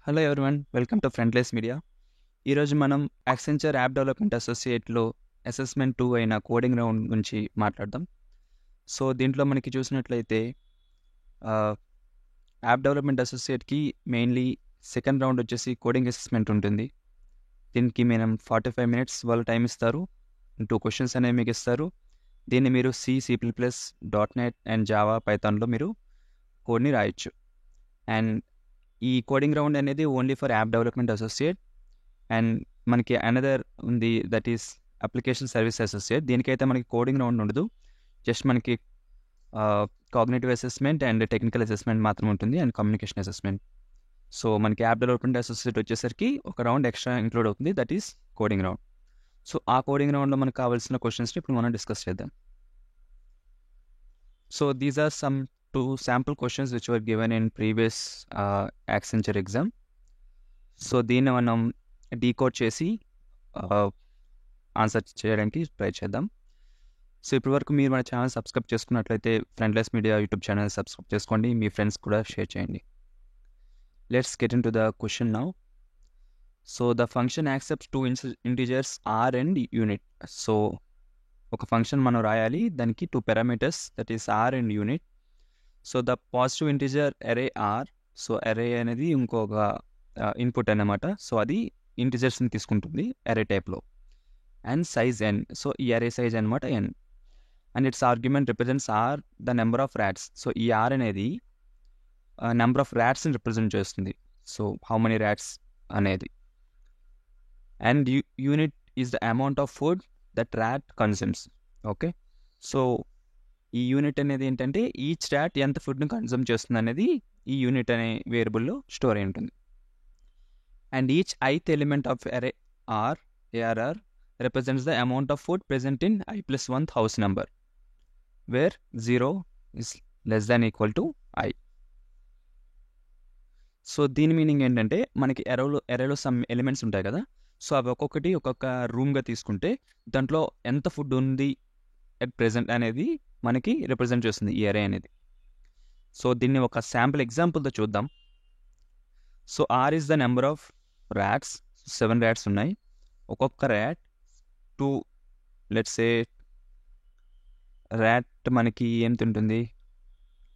Hello everyone, welcome to Frontlines media. ఈరోజు మనం Accenture app development అసోసియేట్లో అసెస్మెంట్ 2 అయిన కోడింగ్ రౌండ్ గురించి మాట్లాడదాం. సో దీంట్లో మనకి చూసినట్లయితే యాప్ డెవలప్మెంట్ అసోసియేట్కి మెయిన్లీ సెకండ్ రౌండ్ వచ్చేసి కోడింగ్ అసెస్మెంట్ ఉంటుంది. దీనికి మనం 45 మినిట్స్ వాళ్ళు టైం ఇస్తారు. 2 క్వశ్చన్స్ అనేవి మీకు ఇస్తారు. దీన్ని మీరు C++, .NET అండ్ జావా పైథాన్లో మీరు కోడ్ని రాయొచ్చు. అండ్ ఈ కోడింగ్ రౌండ్ అనేది only for app development associate. And మనకి అనదర్ ఉంది, that is application service associate. దీనికైతే మనకి కోడింగ్ రౌండ్ ఉండదు, జస్ట్ మనకి cognitive assessment and technical assessment మాత్రం ఉంటుంది, అండ్ కమ్యూనికేషన్ అసెస్మెంట్. సో మనకి యాప్ డెవలప్మెంట్ అసోసియేట్ వచ్చేసరికి ఒక రౌండ్ ఎక్స్ట్రా ఇంక్లూడ్ అవుతుంది, that is coding round. So ఆ కోడింగ్ రౌండ్లో మనకు కావాల్సిన క్వశ్చన్స్ని ఇప్పుడు మనం డిస్కస్ చేద్దాం. So these are some 2 sample questions which were given in previous Accenture exam. So దీన్ని మనం డీకోడ్ చేసి ఆన్సర్ చేయడానికి ట్రై చేద్దాం. సో ఇప్పటివరకు మీరు మన ఛానల్ సబ్స్క్రైబ్ చేసుకున్నట్లయితే ఫ్రంట్లెస్ మీడియా యూట్యూబ్ ఛానల్ సబ్స్క్రైబ్ చేసుకోండి, మీ ఫ్రెండ్స్ కూడా షేర్ చేయండి. Let's get in to the question now. So the function accepts 2 integers r and unit. So ఒక ఫంక్షన్ మనం రాయాలి, దానికి 2 parameters, that is r and unit. So the positive integer అరే are. So అరే అనేది ఇంకొక ఇన్పుట్ అన్నమాట. సో అది ఇంటిజర్స్ని తీసుకుంటుంది అరే టైప్లో. And size n. సో ఈ అరే సైజ్ అనమాట n. And its argument represents R the number of rats. So ఈ ఆర్ అనేది నెంబర్ ఆఫ్ ర్యాట్స్ని రిప్రజెంట్ చేస్తుంది. సో హౌ మెనీ ర్యాట్స్ అనేది. And unit is the amount of food that rat consumes. Okay, so ఈ unit అనేది ఏంటంటే each rat ఎంత ఫుడ్ని కన్జ్యూమ్ చేస్తుంది అనేది ఈ యూనిట్ అనే వేరియబుల్లో స్టోర్ అయి ఉంటుంది. And each ith element of array or ARR represents the amount of food present in i+1th house number, where 0 is less than equal to i. So దీని meaning ఏంటంటే మనకి ఎరేలో సమ్ ఎలిమెంట్స్ ఉంటాయి కదా. So అవి ఒక్కొక్కటి ఒక్కొక్క రూమ్గా తీసుకుంటే దాంట్లో ఎంత ఫుడ్ ఉంది అట్ ప్రెజెంట్ అనేది మనకి రిప్రజెంట్ చేస్తుంది ఈ అరే అనేది. సో దీన్ని ఒక శాంపుల్ ఎగ్జాంపుల్తో చూద్దాం. So R is the number of rats. 7 rats ఉన్నాయి. ఒక్కొక్క ర్యాట్ 2, లెట్స్ సే ర్యాట్ మనకి ఏం తింటుంది,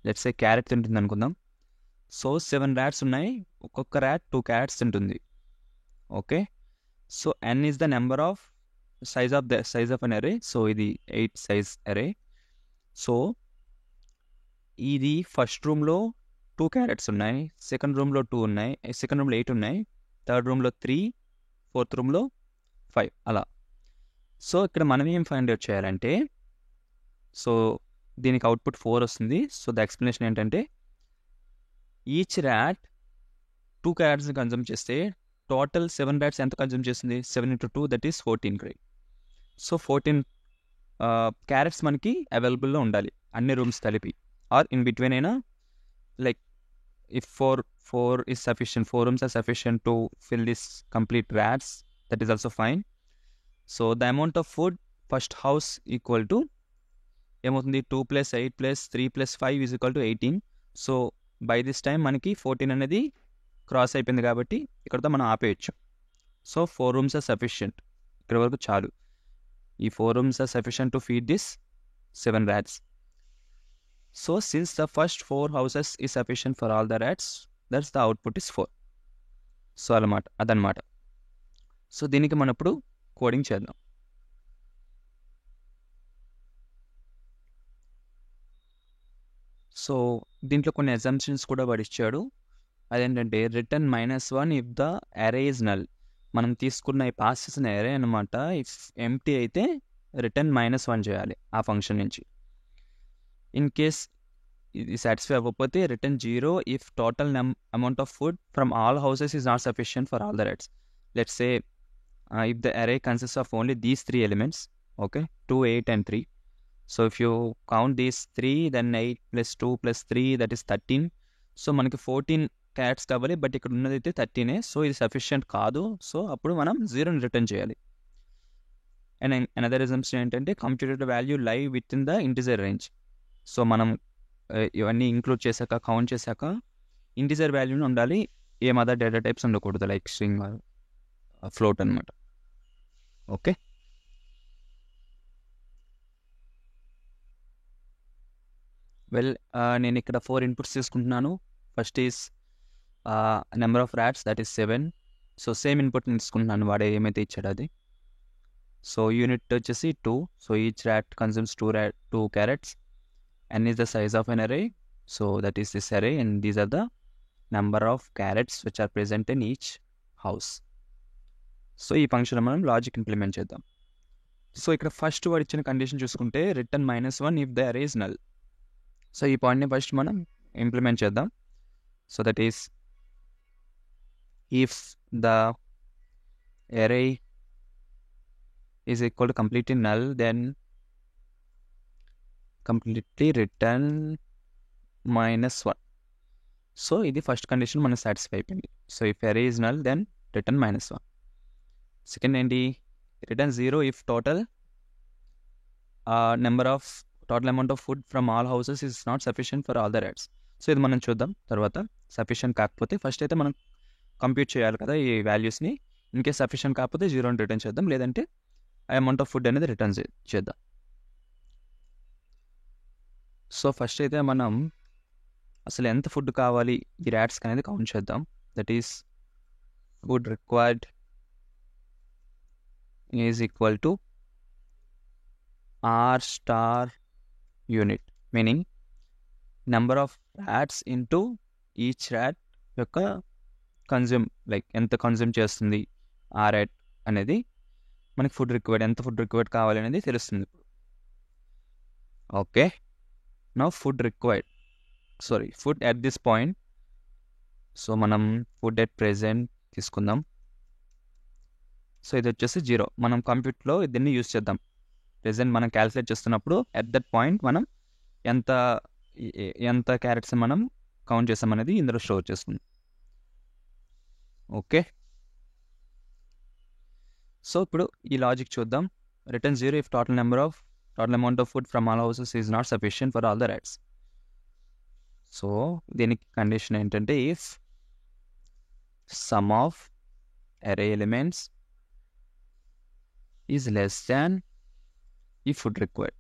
లెట్స్ సే క్యారెట్ తింటుంది అనుకుందాం. సో 7 ర్యాట్స్ ఉన్నాయి, ఒక్కొక్క ర్యాట్ 2 క్యారెట్స్ తింటుంది. Okay, so n is the number of size of అన్ అరే. సో ఇది 8 సైజ్ అరే. సో ఇది ఫస్ట్ రూమ్లో 2 క్యారెట్స్ ఉన్నాయి, సెకండ్ రూమ్లో 2 ఉన్నాయి, సెకండ్ రూమ్లో 8 ఉన్నాయి, థర్డ్ రూమ్లో 3, ఫోర్త్ రూమ్లో 5 అలా. సో ఇక్కడ మనం ఏం ఫైండ్ అవుట్ చేయాలంటే, సో దీనికి అవుట్పుట్ 4 వస్తుంది. సో ద ఎక్స్ప్లెనేషన్ ఏంటంటే ఈచ్ ర్యాట్ 2 క్యారెట్స్ని కన్జ్యూమ్ చేస్తే టోటల్ 7 ర్యాట్స్ ఎంత కన్జ్యూమ్ చేస్తుంది, 7 into 2 that is 14 grade. So 14 carrots మనకి అవైలబుల్లో ఉండాలి అన్ని రూమ్స్ కలిపి, ఆర్ ఇన్ బిట్వీన్ అయినా. Like if 4 is sufficient, 4 rooms are sufficient to fill this complete rats, that is also fine. So the amount of food first house equal to ఏమవుతుంది, 2 + 8 + 3 + 5 is equal to 18. So by this time మనకి 14 అనేది cross అయిపోయింది కాబట్టి ఇక్కడతో మనం ఆపేయచ్చు. So 4 rooms are sufficient, ఇక్కడ వరకు చాలు. ఈ 4 rooms are sufficient to feed this 7 rats. So since the first 4 houses is sufficient for all the rats, that's the output is 4. So అదనమాట. సో దీనికి మనం ఇప్పుడు కోడింగ్ చేద్దాం. సో దీంట్లో కొన్ని అజంప్షన్స్ కూడా వాడు ఇచ్చాడు. అదేంటంటే return -1 if the array is null. మనం తీసుకున్న ఈ పాస్ చేసిన అరే అనమాట, ఇఫ్ ఎంప్టీ అయితే రిటర్న్ -1 చేయాలి ఆ ఫంక్షన్ నుంచి. ఇన్ కేస్ ఇది సాటిస్ఫై అవ్వకపోతే return 0 if total amount of food from all houses is not sufficient for all the rats. Let's say if the array consist of only these 3 elements, okay, 2, 8 and 3. So if you count these 3, then 8 + 2 + 3 that is 13. So మనకి 14 carrots కావాలి, but ఇక్కడ ఉన్నది అయితే 13. So ఇది sufficient కాదు. So అప్పుడు మనం 0ని return చేయాలి. అండ్ అనదర్ అజంప్షన్ ఏంటంటే computed value live with in the integer range. So మనం ఇవన్నీ ఇంక్లూడ్ చేశాక, కౌంట్ చేశాక ఇంటిజర్ వాల్యూని ఉండాలి ఏం అదర్ డేటా టైప్స్ ఉండకూడదు, లైక్ స్ట్రింగ్ ఫ్లోట్ అనమాట. ఓకే, వెల్ నేను ఇక్కడ 4 ఇన్పుట్స్ తీసుకుంటున్నాను. First is number of rats, that is 7. So same input తీసుకుంటున్నాను, వాడే ఏమైతే ఇచ్చాడో అది. సో యూనిట్ వచ్చేసి 2. So each rat consumes 2 carrots. N is the size of an array, so that is this array, and these are the number of carrots which are present in each house. So ఈ function మనం logic implement చేద్దాం. So ఇక్కడ first వాడు ఇచ్చిన condition చూసుకుంటే return -1 if the array is null. So ఈ పాయింట్ని first మనం ఇంప్లిమెంట్ చేద్దాం. So that is if the array is equal to completely null, then completely return -1. So ఇది ఫస్ట్ కండిషన్ మనకు సాటిస్ఫై అయిపోయింది. So if array is null then return -1. Second ఏంటి, return 0 if total amount of food from all houses is not sufficient for all the rats. So ఇది మనం చూద్దాం తర్వాత. Sufficient కాకపోతే first అయితే మనం కంప్యూట్ చేయాలి కదా ఈ వాల్యూస్ని. ఇన్కేస్ సఫిషియంట్ కాకపోతే 0 రిటర్న్ చేద్దాం, లేదంటే ఆ అమౌంట్ ఆఫ్ ఫుడ్ అనేది రిటర్న్ చేద్దాం. సో ఫస్ట్ అయితే మనం అసలు ఎంత ఫుడ్ కావాలి ఈ ర్యాట్స్కి అనేది కౌంట్ చేద్దాం. That is food required is equal to R star unit, meaning number of rats into each rat యొక్క కన్జ్యూమ్, లైక్ ఎంత కన్జ్యూమ్ చేస్తుంది ఆ ర్యాట్ అనేది మనకి ఫుడ్ రిక్వైర్డ్, ఎంత ఫుడ్ రిక్వైర్డ్ కావాలి అనేది తెలుస్తుంది. Okay, now food at this point. So మనం ఫుడ్ ఎట్ ప్రెజెంట్ తీసుకుందాం. సో ఇది వచ్చేసి 0. మనం కంప్యూటర్లో దీన్ని యూజ్ చేద్దాం. ప్రెజెంట్ మనం క్యాలిక్యులేట్ చేస్తున్నప్పుడు ఎట్ దట్ పాయింట్ మనం ఎంత క్యారెట్స్ మనం కౌంట్ చేసామనేది ఇందులో స్టోర్ చేస్తుంది. ఓకే, సో ఇప్పుడు ఈ లాజిక్ చూద్దాం. Return 0 if total amount of food from all houses is not sufficient for all the rats. So దీనికి కండిషన్ ఏంటంటే ఇఫ్ సమ్ ఆఫ్ అరే ఎలిమెంట్స్ ఈజ్ లెస్ దాన్ ఈ ఫుడ్ రిక్వైర్డ్.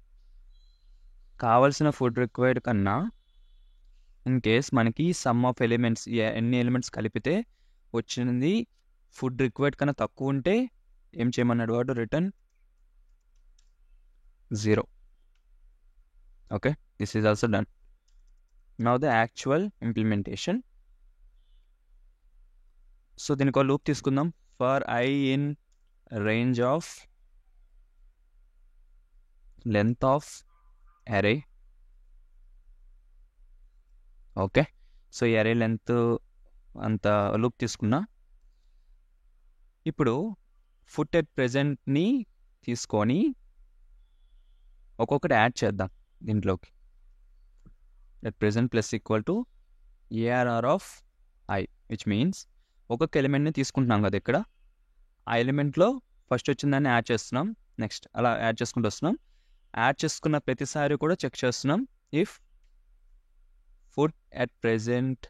కావాల్సిన food required కన్నా in case మనకి some of elements, ఎన్ని elements కలిపితే వచ్చినది ఫుడ్ రిక్వైర్డ్ కన్నా తక్కువ ఉంటే ఏం చేయమన్నాడు వాడు, return 0. Okay, this is also done. Now the actual implementation. So దీనికి ఒక లూప్ తీసుకుందాం. For I in range of length of అరే. ఓకే, సో ఈ అరే లెంత్ అంత లూప్ తీసుకున్నా. ఇప్పుడు ఫుడ్ ఎట్ ప్రెజెంట్ని తీసుకొని ఒక్కొక్కటి యాడ్ చేద్దాం దీంట్లోకి. At present plus equal to ARR of I, which means ఒక్కొక్క ఎలిమెంట్ని తీసుకుంటున్నాం కదా ఇక్కడ. ఆ ఎలిమెంట్లో ఫస్ట్ వచ్చిన దాన్ని యాడ్ చేస్తున్నాం, నెక్స్ట్ అలా యాడ్ చేసుకుంటూ వస్తున్నాం. యాడ్ చేసుకున్న ప్రతిసారి కూడా చెక్ చేస్తున్నాం if food at present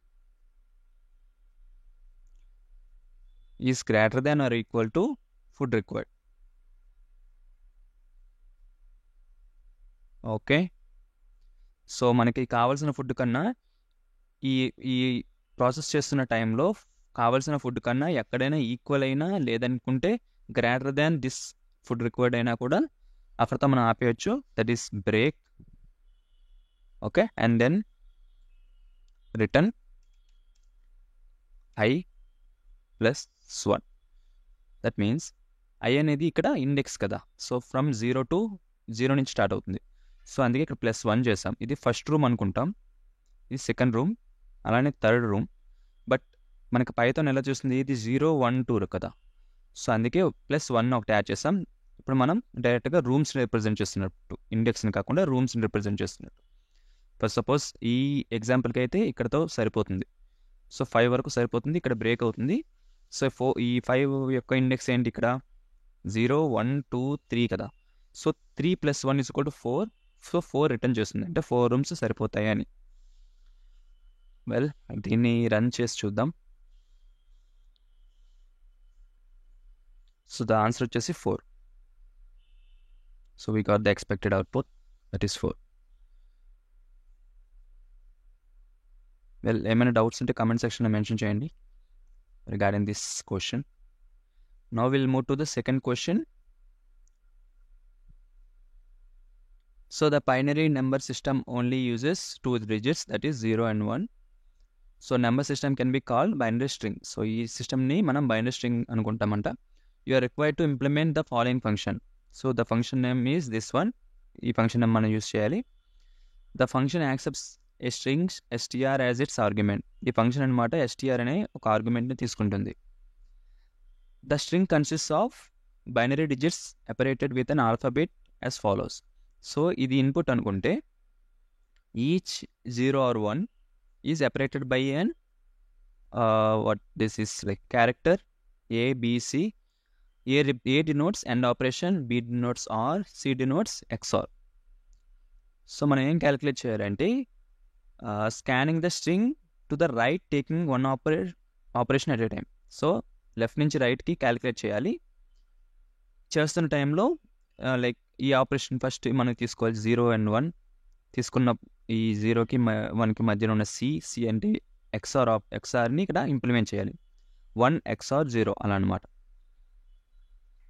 is greater than or equal to food required. Okay, so మనకి కావాల్సిన ఫుడ్ కన్నా ఈ ప్రాసెస్ చేస్తున్న టైంలో కావాల్సిన ఫుడ్ కన్నా ఎక్కడైనా ఈక్వల్ అయినా, లేదనుకుంటే greater than this food required అయినా కూడా అక్కడతో మనం ఆపేయచ్చు. That is break. Okay, and then return I + 1. That means I అనేది ఇక్కడ ఇండెక్స్ కదా. సో ఫ్రమ్ 0 నుంచి స్టార్ట్ అవుతుంది. సో అందుకే ఇక్కడ +1 చేసాం. ఇది ఫస్ట్ రూమ్ అనుకుంటాం, ఇది సెకండ్ రూమ్, అలానే థర్డ్ రూమ్. బట్ మనకి పైథాన్ ఎలా చూస్తుంది, ఇది 0, 1, 2 కదా. సో అందుకే +1 ఒకటి యాడ్ చేసాం. ఇప్పుడు మనం డైరెక్ట్గా రూమ్స్ని రిప్రజెంట్ చేస్తున్నట్టు, ఇండెక్స్ని కాకుండా రూమ్స్ని రిప్రజెంట్ చేస్తున్నట్టు. ఫర్ సపోజ్ ఈ ఎగ్జాంపుల్కి అయితే ఇక్కడతో సరిపోతుంది. సో 5 వరకు సరిపోతుంది, ఇక్కడ బ్రేక్ అవుతుంది. సో ఈ 5 యొక్క ఇండెక్స్ ఏంటి ఇక్కడ, 0, 1, 2, 3 కదా. సో 3 + 1 = 4. సో 4 రిటర్న్ చేస్తుంది, అంటే 4 రూమ్స్ సరిపోతాయి అని. వెల్, దీన్ని రన్ చేసి చూద్దాం. సో ద ఆన్సర్ వచ్చేసి 4. So we got the expected output, that is 4. Well, ఏమైనా డౌట్స్ ఉంటే కమెంట్ సెక్షన్లో మెన్షన్ చేయండి regarding this question. Now will move to the second question. So the binary number system only uses 2 digits, that is 0 and 1. So number system can be called binary string. So ఈ సిస్టమ్ని మనం binary string అనుకుంటామంట. You are required to implement the following function. So the function name is this one. ఈ function name మనం use చేయాలి. The function accepts a string str as its argument. ఈ function అనమాట str అనే ఒక ఆర్గ్యుమెంట్ని తీసుకుంటుంది. The string consists of binary digits separated with an alphabet as follows. So ఇది input అనుకుంటే each 0 or 1 is separated by ఎన్ what this is like character A B C. A denotes and operation, B denotes or, C denotes XOR. So మనం ఏం calculate చేయాలంటే scanning the string to the right taking one operation at a time. So left నుంచి రైట్కి calculate చేయాలి. చేస్తున్న టైంలో like ఈ operation first మనకి తీసుకోవాలి 0 and 1. తీసుకున్న ఈ 0కి 1కి మధ్యలో ఉన్న సి అంటే XORని ఇక్కడ ఇంప్లిమెంట్ చేయాలి. 1 XOR 0 అలా అనమాట.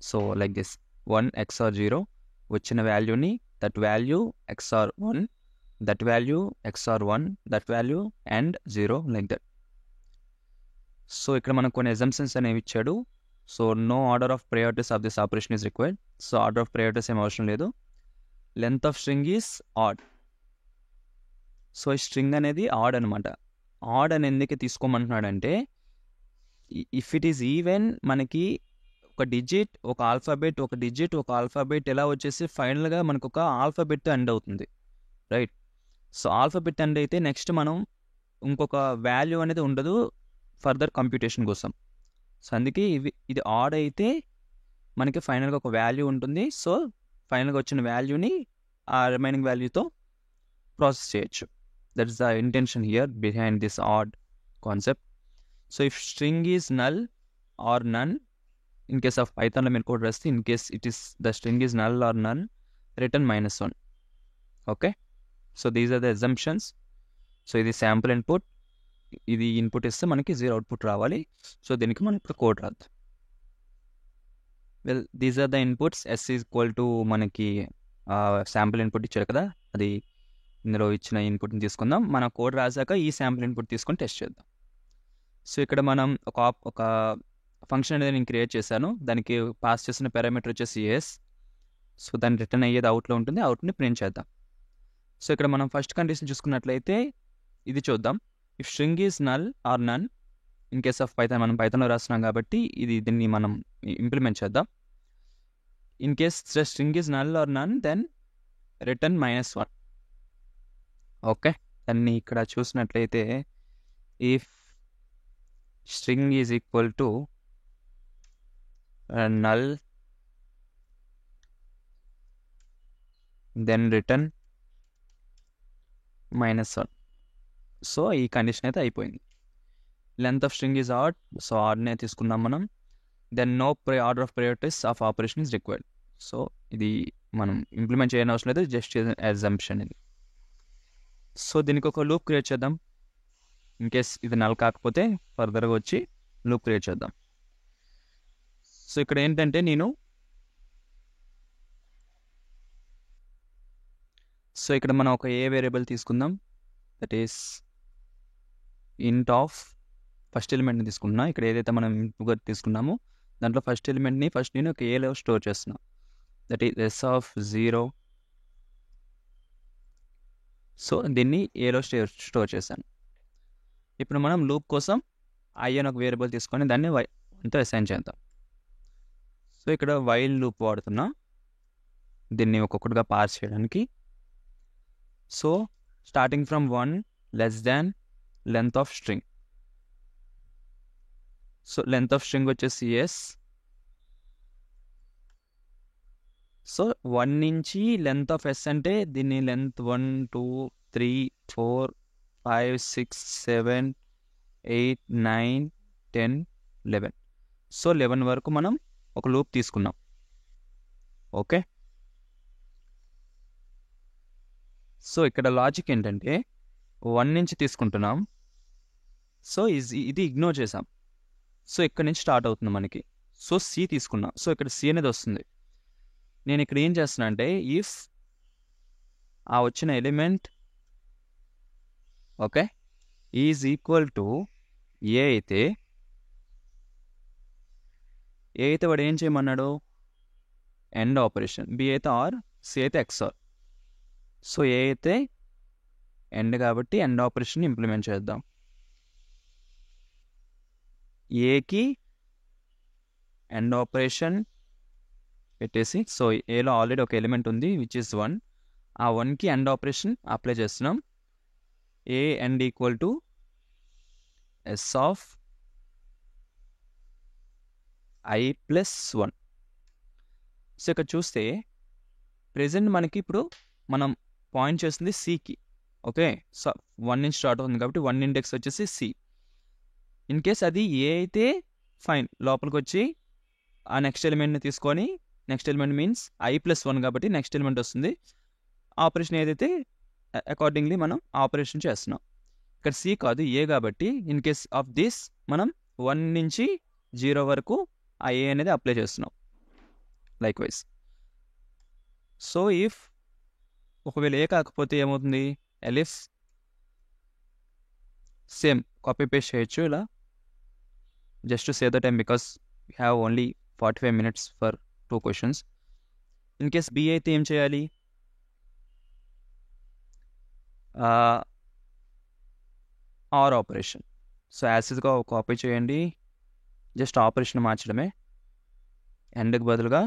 సో లైక్ దిస్ 1 XOR 0 వచ్చిన వాల్యూని that value XOR 1, that value XOR 1, that value and 0 like that. So ఇక్కడ మనకు కొన్ని అజంప్షన్స్ అనేవి ఇచ్చాడు. So no order of priorities of this operation is required. So order of priorities ఏం అవసరం లేదు. Length of string is odd. So ఈ string అనేది ఆడ్ అనమాట. ఆడ్ అని ఎందుకు తీసుకోమంటున్నాడంటే ఇఫ్ ఇట్ ఈజ్ ఈవెన్ మనకి ఒక డిజిట్ ఒక ఆల్ఫాబెట్, ఒక డిజిట్ ఒక ఆల్ఫాబెట్ ఎలా వచ్చేసి ఫైనల్గా మనకు ఒక ఆల్ఫాబెట్తో ఎండ్ అవుతుంది, రైట్? సో ఆల్ఫాబెట్ ఎండ్ అయితే నెక్స్ట్ మనం ఇంకొక వాల్యూ అనేది ఉండదు ఫర్దర్ కంప్యూటేషన్ కోసం. సో అందుకే ఇది ఆడ్ అయితే మనకి ఫైనల్గా ఒక వాల్యూ ఉంటుంది. సో ఫైనల్గా వచ్చిన వాల్యూని ఆ రిమైనింగ్ వాల్యూతో ప్రాసెస్ చేయొచ్చు. That is the intention here behind this odd concept. So if string is null or none, in case of పైథాన్లో మీరు కోడ్ రాస్తే in case it is the string is null or none, return -1. Okay, so these are the assumptions. So ఇది sample input, ఇది input ఇస్తే మనకి 0 output రావాలి. So దీనికి మనం ఇప్పుడు కోడ్ రాద్దాం. Well, these are the inputs. S is equal to మనకి శాంపుల్ ఇన్పుట్ ఇచ్చారు కదా, అది ఇందులో ఇచ్చిన ఇన్పుట్ని తీసుకుందాం. మన కోడ్ రాసాక ఈ శాంపుల్ ఇన్పుట్ తీసుకొని టెస్ట్ చేద్దాం. సో ఇక్కడ మనం ఒక ఫంక్షన్ అనేది నేను క్రియేట్ చేశాను. దానికి పాస్ చేసిన పారామీటర్ వచ్చేసి S. సో దాన్ని రిటర్న్ అయ్యేది అవుట్లో ఉంటుంది, అవుట్ని ప్రింట్ చేద్దాం. సో ఇక్కడ మనం ఫస్ట్ కండిషన్ చూసుకున్నట్లయితే ఇది చూద్దాం. If string is null or none, in case of Python, మనం పైథాన్లో రాస్తున్నాం కాబట్టి దీన్ని మనం ఇంప్లిమెంట్ చేద్దాం. In case the string is null or none, then return -1. Okay, దాన్ని ఇక్కడ చూసినట్లయితే if string is equal to null, then return -1. So ఈ కండిషన్ అయితే అయిపోయింది. Length of string is odd, so ఆడ్నే తీసుకున్నాం మనం. Then no order of priorities of operation is required. So ఇది మనం ఇంప్లిమెంట్ చేయని అవసరం లేదు, జస్ట్ అజంప్షన్ ఇది. సో దీనికి ఒక లూప్ క్రియేట్ చేద్దాం. ఇన్ కేస్ ఇది నల్ కాకపోతే ఫర్దర్గా వచ్చి లూప్ క్రియేట్ చేద్దాం. సో ఇక్కడ ఏంటంటే సో ఇక్కడ మనం ఒక ఏ వేరియబుల్ తీసుకుందాం, that is int of first ఎలిమెంట్ని తీసుకుంటున్నా. ఇక్కడ ఏదైతే మనం ఇంట్గా తీసుకున్నామో దాంట్లో ఫస్ట్ ఎలిమెంట్ని ఫస్ట్ నేను ఒక ఏలో స్టోర్ చేస్తున్నా, that is S of 0. So దీన్ని ఏలో స్టోర్ చేశాను. ఇప్పుడు మనం లూప్ కోసం I అని ఒక వేరియబుల్ తీసుకొని దాన్ని Y1తో అసైన్ చేద్దాం. సో ఇక్కడ వైల్ లూప్ వాడుతున్నా దీన్ని ఒక్కొక్కటిగా పాస్ చేయడానికి. So starting from 1 less than length of string. So length of string వచ్చేసి S. సో 1 నుంచి లెంత్ ఆఫ్ S అంటే దీన్ని లెంత్ 1 2 3 4 5 6 7 8 9 10 11. సో 11 వరకు మనం ఒక లూప్ తీసుకున్నాం. ఓకే, సో ఇక్కడ లాజిక్ ఏంటంటే 1 నుంచి తీసుకుంటున్నాం. సో ఇది ఇగ్నోర్ చేసాం. సో ఇక్కడ నుంచి స్టార్ట్ అవుతుంది మనకి. సో సి తీసుకున్నాం. సో ఇక్కడ సి అనేది వస్తుంది. నేను ఇక్కడ ఏం చేస్తున్నా అంటే ఇఫ్ ఆ వచ్చిన element okay is equal to A అయితే వాడు ఏం చేయమన్నాడు, ఎండ్ ఆపరేషన్. బి అయితే ఆర్, సి అయితే ఎక్స్ఆర్. సో ఏ అయితే ఎండ్ కాబట్టి ఎండ్ ఆపరేషన్ ఇంప్లిమెంట్ చేద్దాం. ఏకి ఎండ్ ఆపరేషన్ పెట్టేసి, సో ఏలో ఆల్రెడీ ఒక ఎలిమెంట్ ఉంది విచ్ ఇస్ 1. ఆ 1కి ఎండ్ ఆపరేషన్ అప్లై చేస్తున్నాం. A and equal to S of I plus 1. So ఇక్కడ చూస్తే ప్రెజెంట్ మనకి ఇప్పుడు మనం పాయింట్ చేస్తుంది సికి. ఓకే, సో 1 నుంచి స్టార్ట్ అవుతుంది కాబట్టి 1 ఇండెక్స్ వచ్చేసి సి. ఇన్ కేస్ అది ఏ అయితే ఫైన్, లోపలికి వచ్చి ఆ నెక్స్ట్ ఎలిమెంట్ని తీసుకొని, next element means I plus 1 కాబట్టి నెక్స్ట్ ఎలిమెంట్ వస్తుంది. ఆపరేషన్ ఏదైతే అకార్డింగ్లీ మనం ఆపరేషన్ చేస్తున్నాం. ఇక్కడ సి కాదు ఏ కాబట్టి ఇన్ కేస్ ఆఫ్ దిస్ మనం 1 నుంచి 0 వరకు ఆ ఏ అనేది అప్లై చేస్తున్నాం లైక్ వైజ్. సో ఇఫ్ ఒకవేళ ఏ కాకపోతే ఏమవుతుంది, ఎలిఫ్ సేమ్ కాపీ పేస్ట్ చేయొచ్చు ఇలా, just to save the time because we have only 45 minutes for 2 questions. In case B అయితే ఏం చేయాలి, ఆర్ ఆపరేషన్. సో యాసిడ్గా కాపీ చేయండి, జస్ట్ ఆపరేషన్ మార్చడమే, ఎండ్కి బదులుగా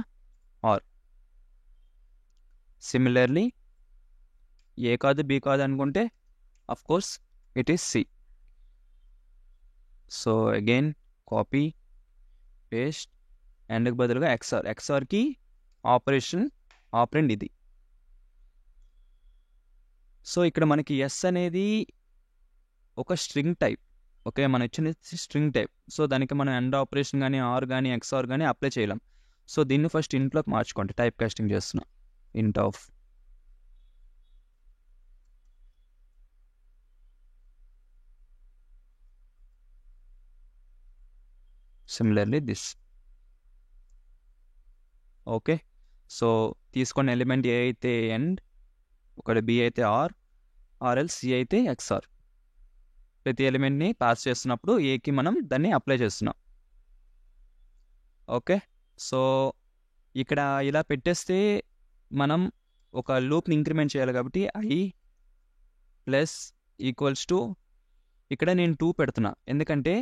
ఆర్. సిమిలర్లీ ఏ కాదు బి కాదు అనుకుంటే of course it is C. So again copy paste, ఎండ్కి బదులుగా ఎక్స్ఆర్. ఎక్స్ఆర్కి ఆపరెండ్ ఇది. సో ఇక్కడ మనకి ఎస్ అనేది ఒక స్ట్రింగ్ టైప్. ఓకే, మన ఇచ్చిన స్ట్రింగ్ టైప్. సో దానికి మనం ఎండ్ ఆపరేషన్ కానీ ఆర్ కానీ ఎక్స్ఆర్ కానీ అప్లై చేయలేం. సో దీన్ని ఫస్ట్ ఇంట్లోకి మార్చుకోండి. టైప్ కాస్టింగ్ చేస్తున్నా, ఇంట్ of similarly this. Okay, so తీసుకున్న ఎలిమెంట్ ఏ అయితే ఎండ్, ఒకటి బి అయితే ఆర్ఎల్ సి అయితే ఎక్స్ఆర్. ప్రతి ఎలిమెంట్ని పాస్ చేస్తున్నప్పుడు ఏకి మనం దాన్ని అప్లై చేస్తున్నాం. ఓకే, సో ఇక్కడ ఇలా పెట్టేస్తే మనం ఒక లూప్ని ఇంక్రిమెంట్ చేయాలి కాబట్టి ఐ ప్లస్ ఈక్వల్స్ టు, ఇక్కడ నేను 2 పెడుతున్నా ఎందుకంటే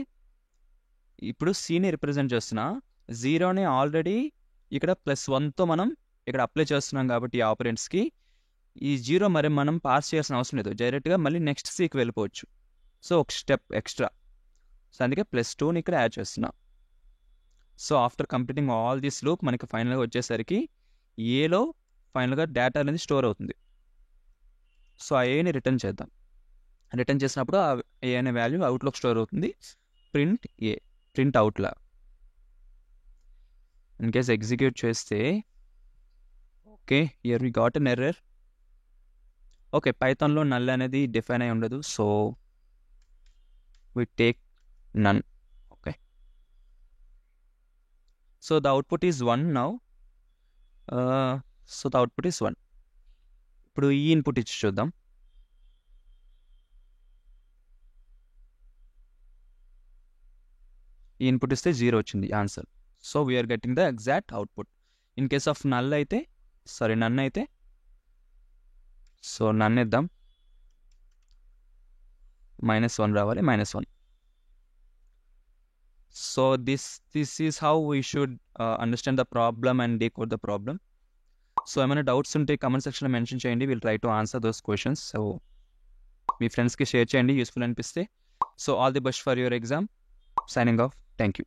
ఇప్పుడు సిని రిప్రజెంట్ చేస్తున్నా. 0ని ఆల్రెడీ ఇక్కడ +1తో మనం ఇక్కడ అప్లై చేస్తున్నాం కాబట్టి ఈ ఆపరెంట్స్కి ఈ 0 మరి మనం పాస్ చేయాల్సిన అవసరం లేదు, డైరెక్ట్గా మళ్ళీ నెక్స్ట్ సికి వెళ్ళిపోవచ్చు. సో ఒక స్టెప్ ఎక్స్ట్రా. సో అందుకే +2ని ఇక్కడ యాడ్ చేస్తున్నా. So after completing all this loop మనకి ఫైనల్గా వచ్చేసరికి ఏలో ఫైనల్గా డేటా అనేది స్టోర్ అవుతుంది. సో ఆ ఏని రిటర్న్ చేద్దాం. రిటర్న్ చేసినప్పుడు ఆ ఏ అనే వాల్యూ అవుట్లోకి స్టోర్ అవుతుంది. ప్రింట్ ఏ, ప్రింట్ అవుట్లా. ఇన్ కేస్ ఎగ్జిక్యూట్ చేస్తే okay, here we got an error. Okay, పైథాన్లో నల్ అనేది డిఫైన్ అయి ఉండదు. So we take none. Okay, so the output is 1 now. So the output is 1. ఇప్పుడు ఈ ఇన్పుట్ ఇచ్చి చూద్దాం. ఈ ఇన్పుట్ ఇస్తే 0 వచ్చింది answer. So we're getting the exact output. In case of none అయితే సో నన్ ఇద్దాం, -1 రావాలి, -1. So this is how we should understand the problem and decode the problem. So ఏమైనా డౌట్స్ ఉంటే కమెంట్ సెక్షన్లో మెన్షన్ చేయండి, will try to answer those questions. So మీ ఫ్రెండ్స్కి share చేయండి యూస్ఫుల్ అనిపిస్తే. So all the best for your exam. Signing off. Thank you.